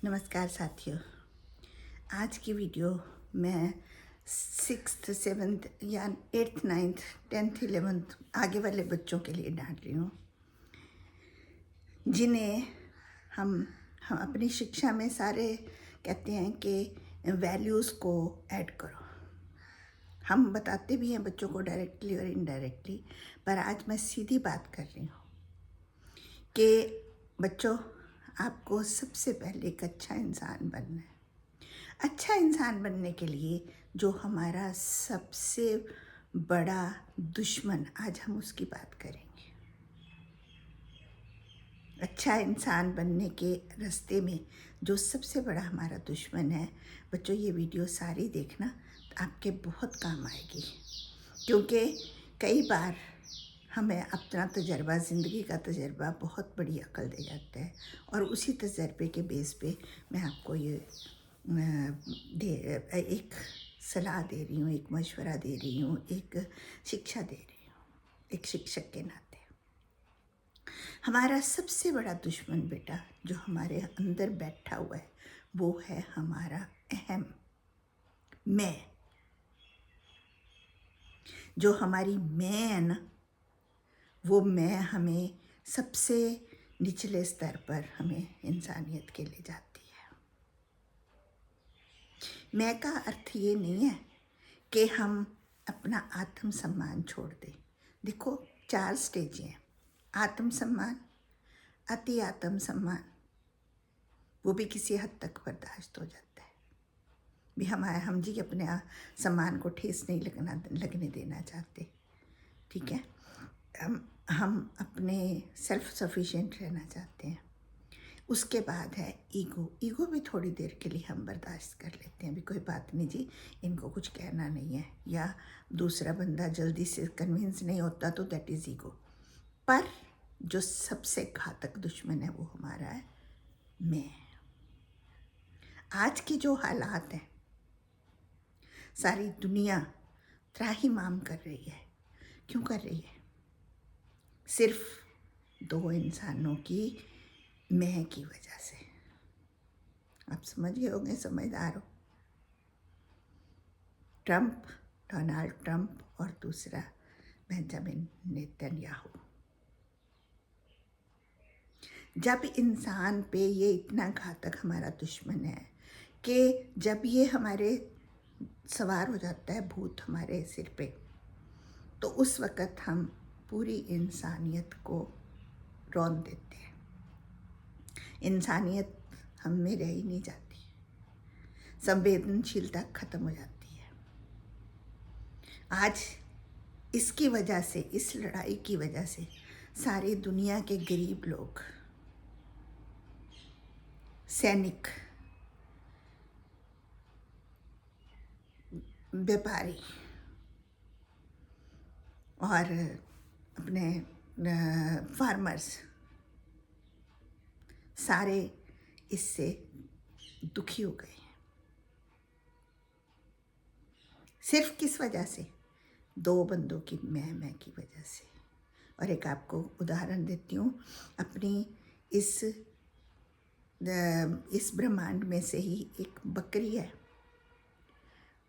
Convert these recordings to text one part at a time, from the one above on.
नमस्कार साथियों। आज की वीडियो मैं 6th 7th या 8th 9th 10th 11th आगे वाले बच्चों के लिए डाल रही हूँ, जिन्हें हम अपनी शिक्षा में सारे कहते हैं कि वैल्यूज़ को ऐड करो। हम बताते भी हैं बच्चों को डायरेक्टली और इनडायरेक्टली, पर आज मैं सीधी बात कर रही हूँ कि बच्चों, आपको सबसे पहले एक अच्छा इंसान बनना है। अच्छा इंसान बनने के लिए जो हमारा सबसे बड़ा दुश्मन, आज हम उसकी बात करेंगे। अच्छा इंसान बनने के रास्ते में जो सबसे बड़ा हमारा दुश्मन है, बच्चों ये वीडियो सारी देखना, आपके बहुत काम आएगी। क्योंकि कई बार हमें अपना तजर्बा, ज़िंदगी का तजर्बा बहुत बड़ी अक्ल दे जाता है, और उसी तजर्बे के बेस पे मैं आपको ये एक सलाह दे रही हूँ, एक मशवरा दे रही हूँ, एक शिक्षा दे रही हूँ, एक शिक्षक के नाते। हमारा सबसे बड़ा दुश्मन बेटा जो हमारे अंदर बैठा हुआ है, वो है हमारा अहम मैं। जो हमारी मैं है ना, वो मैं हमें सबसे निचले स्तर पर हमें इंसानियत के ले जाती है। मैं का अर्थ ये नहीं है कि हम अपना आत्मसम्मान छोड़ दें। देखो 4 स्टेज हैं: आत्मसम्मान, अति आत्मसम्मान, वो भी किसी हद तक बर्दाश्त हो जाता है भी। हम जी अपने सम्मान को ठेस नहीं लगने देना चाहते, ठीक है। हम अपने सेल्फ सफिशिएंट रहना चाहते हैं। उसके बाद है ईगो। ईगो भी थोड़ी देर के लिए हम बर्दाश्त कर लेते हैं, भी कोई बात नहीं जी, इनको कुछ कहना नहीं है, या दूसरा बंदा जल्दी से कन्विंस नहीं होता, तो दैट इज़ ईगो। पर जो सबसे घातक दुश्मन है वो हमारा है मैं। आज की जो हालात हैं, सारी दुनिया त्राहिमाम कर रही है। क्यों कर रही है? सिर्फ 2 इंसानों की मैं की वजह से। आप समझ गए होंगे, समझदार हो। ट्रंप, डोनाल्ड ट्रंप, और दूसरा बेंजामिन नेतन्याहू। जब इंसान पे ये इतना घातक हमारा दुश्मन है कि जब ये हमारे सवार हो जाता है भूत हमारे सिर पे, तो उस वक़्त हम पूरी इंसानियत को रौंद देते हैं। इंसानियत हम में रह ही नहीं जाती, संवेदनशीलता खत्म हो जाती है। आज इसकी वजह से, इस लड़ाई की वजह से सारी दुनिया के गरीब लोग, सैनिक, व्यापारी और अपने फार्मर्स, सारे इससे दुखी हो गए हैं। सिर्फ किस वजह से? 2 बंदों की मैं की वजह से। और एक आपको उदाहरण देती हूँ अपनी इस ब्रह्मांड में से ही। एक बकरी है,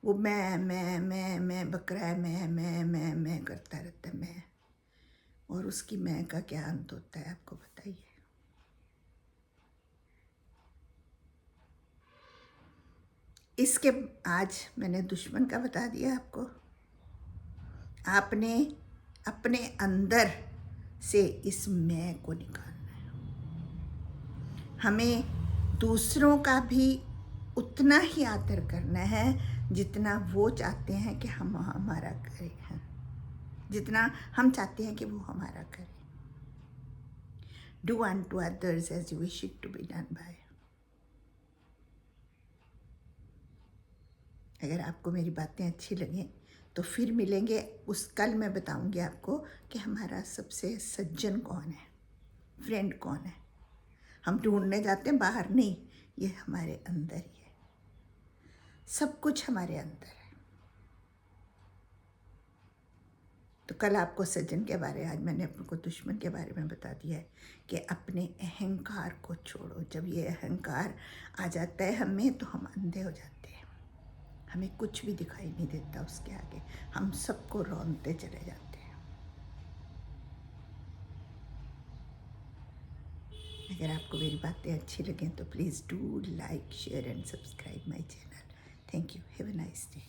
वो मैं बकरा है, मैं करता रहता है मैं। और उसकी मैं का क्या अंत होता है, आपको बताइए? इसके आज मैंने दुश्मन का बता दिया आपको। आपने अपने अंदर से इस मैं को निकालना है। हमें दूसरों का भी उतना ही आदर करना है जितना वो चाहते हैं कि हम हमारा करें, जितना हम चाहते हैं कि वो हमारा करें। Do unto others as you wish it to be done by। अगर आपको मेरी बातें अच्छी लगें तो फिर मिलेंगे। उस कल मैं बताऊंगी आपको कि हमारा सबसे सज्जन कौन है, फ्रेंड कौन है। हम ढूंढने जाते हैं बाहर नहीं, ये हमारे अंदर ही है। सब कुछ हमारे अंदर है। तो कल आपको सज्जन के बारे, आज मैंने आपको दुश्मन के बारे में बता दिया है कि अपने अहंकार को छोड़ो। जब ये अहंकार आ जाता है हमें तो हम अंधे हो जाते हैं, हमें कुछ भी दिखाई नहीं देता उसके आगे, हम सबको रौंदते चले जाते हैं। अगर आपको मेरी बातें अच्छी लगें तो please do like share and subscribe my channel. Thank you. Have a nice day.